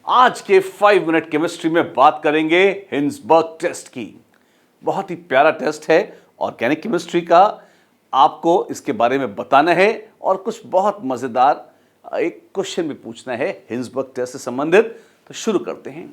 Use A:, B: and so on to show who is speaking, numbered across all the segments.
A: आज के 5 minute chemistry में बात करेंगे हिंसबर्ग टेस्ट की। बहुत ही प्यारा टेस्ट है ऑर्गेनिक केमिस्ट्री का। आपको इसके बारे में बताना है और कुछ बहुत मजेदार एक क्वेश्चन भी पूछना है हिंसबर्ग टेस्ट से संबंधित। तो शुरू करते हैं।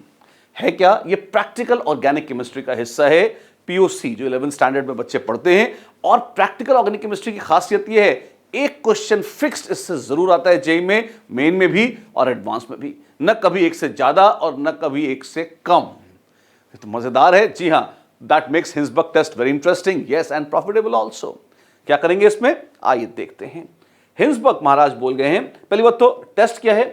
A: है क्या ये प्रैक्टिकल ऑर्गेनिक केमिस्ट्री का हिस्सा है, पीओसी जो 11 स्टैंडर्ड में बच्चे पढ़ते हैं। और प्रैक्टिकल ऑर्गेनिक केमिस्ट्री की खासियत ये है, एक क्वेश्चन फिक्स्ड इससे जरूर आता है जेई में, मेन में भी और एडवांस में भी। न कभी एक से ज्यादा और न कभी एक से कम। तो मजेदार है। जी हां, दैट मेक्स हिंसबर्ग taste very interesting, yes, and profitable also. क्या करेंगे इसमें, आइए देखते हैं। हिंसबर्ग महाराज बोल गए हैं, पहली बात तो टेस्ट क्या है।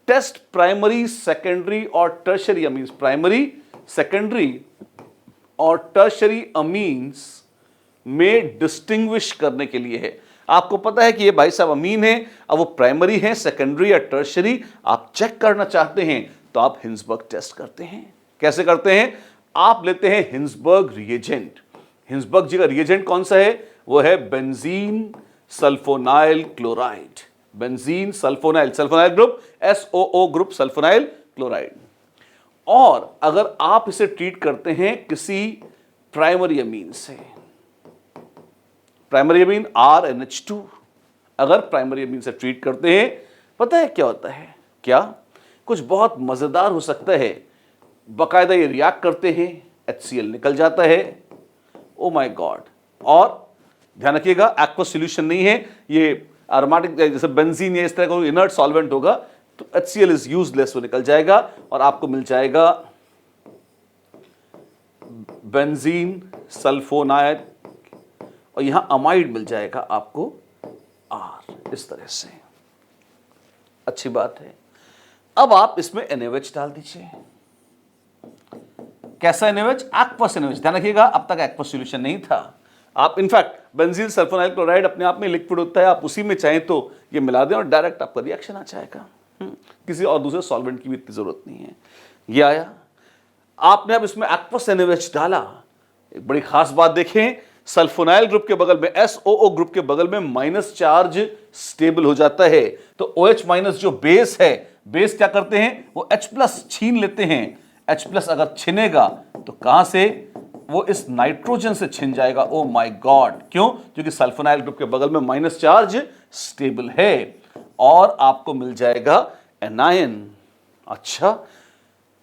A: टेस्ट प्राइमरी, सेकेंडरी और टर्शरी अमीन्स, प्राइमरी, सेकेंडरी और टर्शरी अमीन्स में डिस्टिंग्विश करने के लिए है। आपको पता है कि ये भाई साहब अमीन है, अब वो प्राइमरी है, सेकेंडरी या टर्शरी, आप चेक करना चाहते हैं तो आप हिंसबर्ग टेस्ट करते हैं। कैसे करते हैं, आप लेते हैं हिंसबर्ग रिएजेंट। हिंसबर्ग जी का रिएजेंट कौन सा है, वो है benzene sulfonyl chloride. Benzene sulfonyl, sulfonyl group SOO group, sulfonyl chloride. और अगर आप इसे ट्रीट करते हैं किसी प्राइमरी अमीन से, प्राइमरी अमीन RNH2, अगर प्राइमरी अमीन से ट्रीट करते हैं, पता है क्या होता है, क्या कुछ बहुत मजेदार हो सकता है। बाकायदा ये रिएक्ट करते हैं, HCl निकल जाता है, ओ माय गॉड। और ध्यान रखिएगा एक्वस सॉल्यूशन नहीं है ये, एरोमेटिक जैसे बेंजीन या इस तरह का इनर्ट सॉल्वेंट होगा तो HCl इज यूजलेस, वो निकल जाएगा और आपको मिल जाएगा बेंजीन सल्फोनाइल और यहां अमाइड मिल जाएगा आपको R, इस तरह से। अच्छी बात है। अब आप इसमें NaOH डाल दीजिए। कैसा NaOH, एक्वस NaOH। ध्यान रखिएगा अब तक एक्वस सॉल्यूशन नहीं था। आप इनफैक्ट बेंजीन सल्फोनाइल क्लोराइड अपने आप में लिक्विड होता है, आप उसी में चाहें तो ये मिला दें और डायरेक्ट आपका रिएक्शन आ जाएगा। किसी और दूसरे सॉल्वेंट की भी इतनी जरूरत नहीं है। ये आया, आपने अब इसमें एक्वस NaOH डाला। एक बड़ी खास बात देखें, सल्फोनाइल ग्रुप के बगल में, SOO ग्रुप के बगल में माइनस चार्ज स्टेबल हो जाता है। तो OH माइनस जो बेस है, बेस क्या करते हैं, वो H+ छीन लेते हैं। H+ अगर छिनेगा तो कहां से, वो इस नाइट्रोजन से छिन जाएगा। ओ माय गॉड, क्यों, क्योंकि सल्फोनाइल ग्रुप के बगल में माइनस चार्ज स्टेबल है और आपको मिल जाएगा एनायन। अच्छा,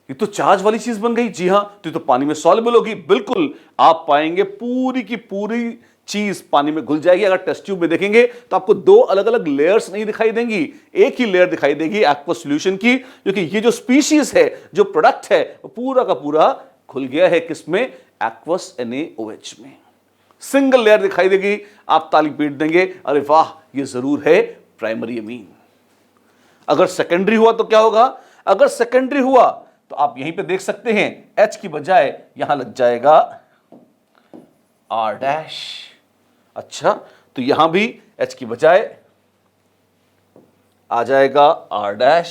A: ये तो चार्ज वाली चीज बन गई। जी हां, तो पानी में सॉल्युबल होगी। बिल्कुल, आप पाएंगे पूरी की पूरी चीज पानी में घुल जाएगी। अगर टेस्ट ट्यूब में देखेंगे तो आपको दो अलग अलग लेयर्स नहीं दिखाई देंगी, एक ही लेयर दिखाई देगी एक्वस सॉल्यूशन की, क्योंकि ये जो स्पीशीज है, जो प्रोडक्ट है, वो पूरा का पूरा खुल गया है किसमें, एक्वस NaOH में। सिंगल लेयर दिखाई देगी, आप ताली पीट देंगे, अरे वाह ये जरूर है प्राइमरी अमीन। अगर सेकेंडरी हुआ तो क्या होगा, अगर सेकेंडरी हुआ तो आप यहीं पे देख सकते हैं H की बजाय यहां लग जाएगा R'। अच्छा, तो यहां भी H की बजाय आ जाएगा R',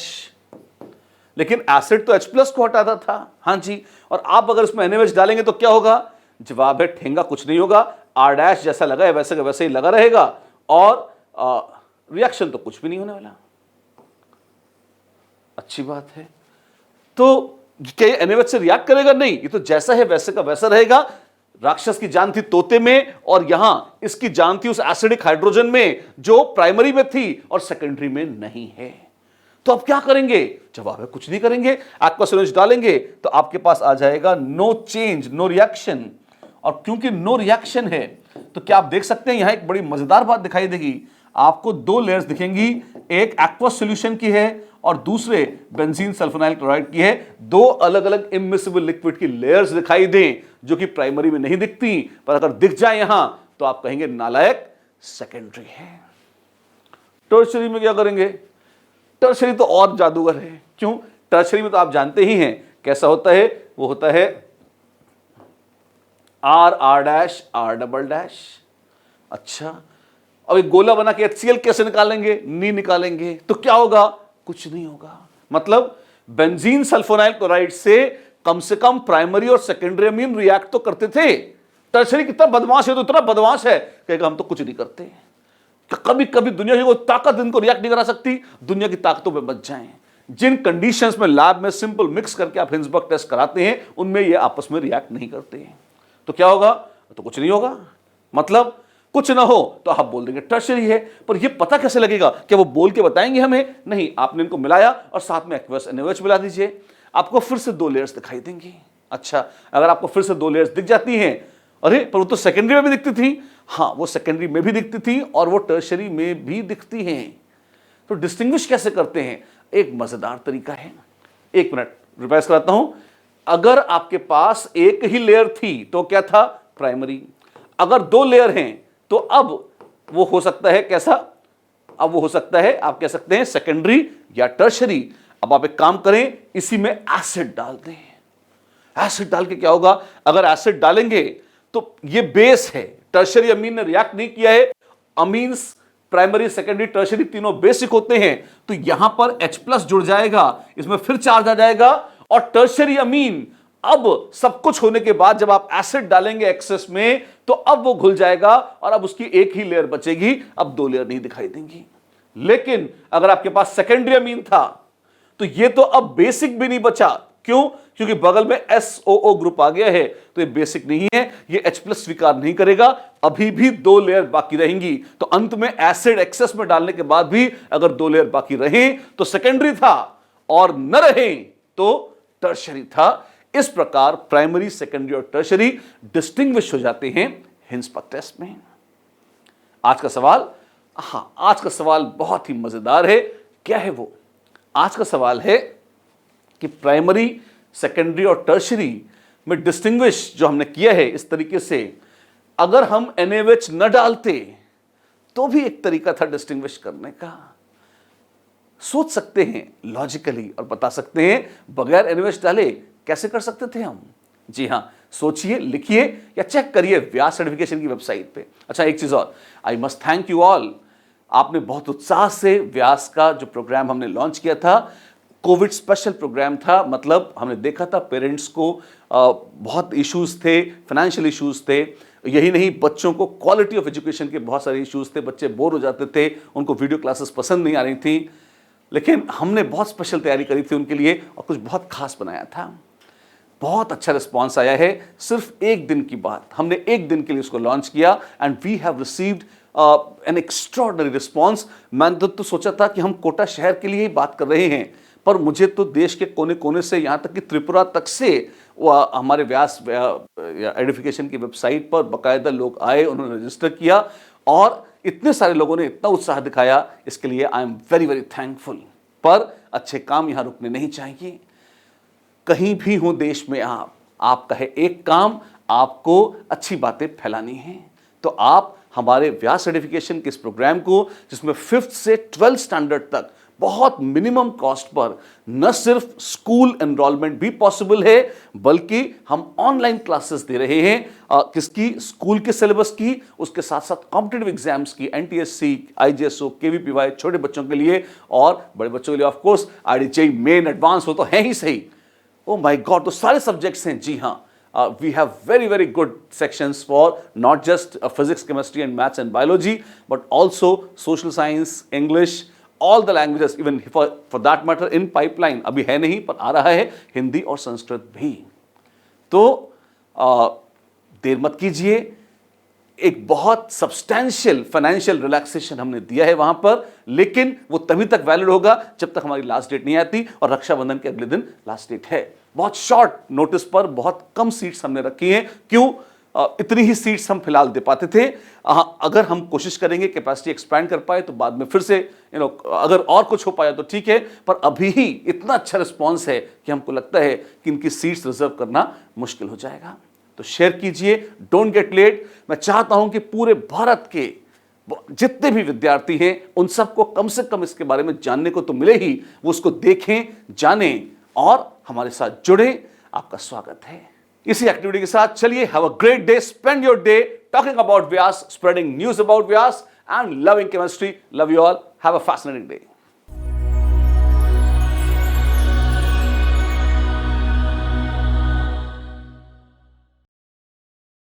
A: लेकिन एसिड तो H+ को हटाता था। हां जी, और आप अगर इसमें NaOH डालेंगे तो क्या होगा, जवाब है ठेंगा कुछ नहीं होगा। R' जैसा लगा है वैसे का वैसे ही लगा रहेगा और रिएक्शन तो कुछ भी नहीं होने वाला। अच्छी बात है। तो क्या NaOH से रिएक्ट करेगा, नहीं, ये तो जैसा है वैसे का वैसा रहेगा। राक्षस की जान थी तोते में और यहां इसकी जान थी उस एसिडिक हाइड्रोजन में जो प्राइमरी में थी और सेकेंडरी में नहीं है। तो अब क्या करेंगे, जवाब है कुछ नहीं करेंगे। एक्वस NaOH डालेंगे तो आपके पास आ जाएगा नो चेंज, नो रिएक्शन। और क्योंकि नो रिएक्शन है तो क्या आप देख सकते हैं, यहां एक बड़ी मजेदार बात दिखाई देगी। आपको दो लेयर्स दिखेंगी, एक एक्वस सॉल्यूशन की है और दूसरे बेंजीन सल्फोनाइल क्लोराइड की है। दो अलग अलग इमिसिबल लिक्विड की लेयर्स दिखाई दें जो कि प्राइमरी में नहीं दिखती, पर अगर दिख जाए यहां तो आप कहेंगे नालायक सेकेंडरी है। टर्शरी में क्या करेंगे, टर्शरी तो और जादूगर है। क्यों, टर्शरी में तो आप जानते ही हैं कैसा होता है, वो होता है R'। अच्छा, अब एक गोला बना के HCl कैसे निकालेंगे, नहीं निकालेंगे तो क्या होगा, कुछ नहीं होगा। मतलब बेंजीन सल्फोनाइल क्लोराइड से कम प्राइमरी और सेकेंडरी अमीन रिएक्ट तो करते थे। टर्शरी कितना बदमाश है, तो इतना बदमाश है कहेगा हम तो कुछ नहीं करते। कि कभी कभी दुनिया की कोई ताकत इनको रिएक्ट नहीं करा सकती, दुनिया की ताकतों पे बच जाएं। जिन कंडीशंस में लैब में सिंपल मिक्स करके आप हिंसबर्ग टेस्ट कराते हैं उनमें ये आपस में रिएक्ट नहीं करते हैं। तो क्या होगा? तो कुछ नहीं होगा। मतलब कुछ ना हो तो आप बोल देंगे टर्शियरी है, पर ये पता कैसे लगेगा? क्या वो बोल के बताएंगे हमें? नहीं, आपने इनको मिलाया और साथ में एक्वस NaOH मिला दीजिए, आपको फिर से 2 लेयर्स दिखाई देंगी। अच्छा, अगर आपको फिर से 2 लेयर्स दिख जाती हैं, अरे पर वो तो सेकेंडरी में भी दिखती थी। हाँ, वो सेकेंडरी में भी दिखती थी और वो टर्शियरी में भी दिखती हैं। तो डिस्टिंग्विश कैसे करते हैं? एक मजेदार तरीका है। 1 मिनट रिवाइज कराता हूं। अगर आपके पास एक ही लेयर थी तो क्या था? प्राइमरी। अगर 2 लेयर हैं तो अब वो हो सकता है कैसा? अब वो हो सकता है, आप कह सकते हैं सेकेंडरी या टर्शियरी। अब आप एक काम करें, इसी में एसिड डाल दें। एसिड डाल के क्या होगा? अगर एसिड डालेंगे तो ये बेस है, टर्शियरी अमीन ने रिएक्ट नहीं किया है। अमीन्स प्राइमरी, सेकेंडरी, टर्शियरी तीनों बेसिक होते हैं, तो यहां पर H+ जुड़ जाएगा, इसमें फिर चार्ज आ जाएगा और टर्शियरी अमीन अब सब कुछ होने के बाद जब आप एसिड डालेंगे एक्सेस में तो अब वो घुल जाएगा और अब उसकी एक ही लेयर बचेगी, अब 2 लेयर नहीं दिखाई देंगी। लेकिन अगर आपके पास सेकेंडरी अमीन था तो ये तो अब बेसिक भी नहीं बचा। क्यों? क्योंकि बगल में SOO ग्रुप आ गया है, तो ये बेसिक नहीं है, ये H+ स्वीकार नहीं करेगा, अभी भी 2 लेयर बाकी रहेंगी। तो अंत में एसिड एक्सेस में डालने के बाद भी अगर 2 लेयर बाकी रहे तो सेकेंडरी था और न रहे तो टर्शियरी था। इस प्रकार प्राइमरी, सेकेंडरी और टर्शियरी डिस्टिंग्विश हो जाते हैं हिंसबर्ग टेस्ट में। आज का सवाल, आज का सवाल बहुत ही मजेदार है। क्या है वो? आज का सवाल है कि प्राइमरी, सेकेंडरी और टर्शियरी में डिस्टिंग्विश जो हमने किया है इस तरीके से, अगर हम NaOH न डालते तो भी एक तरीका था डिस्टिंग्विश करने का। सोच सकते हैं लॉजिकली और बता सकते हैं बगैर NaOH डाले कैसे कर सकते थे हम? जी हां, सोचिए, लिखिए या चेक करिए व्यास सर्टिफिकेशन की वेबसाइट पे। अच्छा, एक चीज और, I must thank you all. आपने बहुत उत्साह से व्यास का जो प्रोग्राम हमने लॉन्च किया था, कोविड स्पेशल प्रोग्राम था। मतलब हमने देखा था पेरेंट्स को बहुत इश्यूज थे, फाइनेंशियल इश्यूज थे। यही नहीं, बच्चों को क्वालिटी ऑफ एजुकेशन के बहुत सारे इश्यूज थे, बच्चे बोर हो जाते थे, उनको वीडियो क्लासेस पसंद नहीं आ रही थी। लेकिन हमने बहुत स्पेशल तैयारी करी थी उनके लिए और कुछ बहुत खास बनाया था। बहुत अच्छा रिस्पॉन्स आया है। सिर्फ 1 दिन की बात, हमने 1 दिन के लिए उसको लॉन्च किया and we have received an extraordinary response. मैंने तो सोचा था कि हम कोटा शहर के लिए ही बात कर रहे हैं, पर मुझे तो देश के कोने कोने से, यहाँ तक कि त्रिपुरा तक से हमारे व्यास एडिफिकेशन की वेबसाइट पर बाकायदा लोग आए, उन्होंने रजिस्टर किया और इतने सारे लोगों ने इतना उत्साह दिखाया। इसके लिए I am very very thankful. पर अच्छे काम यहाँ रुकने नहीं चाहिए। कहीं भी हो देश में आपका है एक काम, आपको अच्छी बातें फैलानी है। तो आप हमारे व्यास सर्टिफिकेशन के इस प्रोग्राम को, जिसमें 5th से 12th स्टैंडर्ड तक बहुत मिनिमम कॉस्ट पर न सिर्फ स्कूल एनरोलमेंट भी पॉसिबल है, बल्कि हम ऑनलाइन क्लासेस दे रहे हैं। किसकी? स्कूल के सिलेबस की, उसके साथ साथ कॉम्पिटिटिव एग्जाम्स की, NTSC, IGSO, KVPY, छोटे बच्चों के लिए और बड़े बच्चों के लिए of course IIT main, advance, वो तो है ही सही। ओ माय गॉड, तो सारे सब्जेक्ट्स हैं। जी हाँ, we have very very good sections for not just physics, chemistry and maths and biology, but also social science, English, all the languages, even for that matter in pipeline, अभी है नहीं पर आ रहा है हिंदी और संस्कृत भी। तो देर मत कीजिए, एक बहुत सब्सटैंशियल फाइनेंशियल रिलैक्सेशन हमने दिया है वहां पर, लेकिन वो तभी तक वैलिड होगा जब तक हमारी लास्ट डेट नहीं आती, और रक्षाबंधन के अगले दिन लास्ट डेट है। बहुत शॉर्ट नोटिस पर बहुत कम सीट्स हमने रखी हैं। क्यों? इतनी ही सीट्स हम फिलहाल दे पाते थे। अगर हम कोशिश करेंगे कैपेसिटी एक्सपैंड कर पाए तो बाद में फिर से अगर और कुछ हो पाया तो ठीक है, पर अभी ही इतना अच्छा रिस्पॉन्स है कि हमको लगता है कि इनकी सीट्स रिजर्व करना मुश्किल हो जाएगा। तो शेयर कीजिए, डोंट गेट लेट। मैं चाहता हूं कि पूरे भारत के जितने भी विद्यार्थी हैं उन सबको कम से कम इसके बारे में जानने को तो मिले ही, वो उसको देखें, जानें और हमारे साथ जुड़े। आपका स्वागत है इसी एक्टिविटी के साथ। चलिए, have a great day, spend your day talking about Vyas, spreading news about Vyas and loving chemistry. Love you all, have a fascinating day.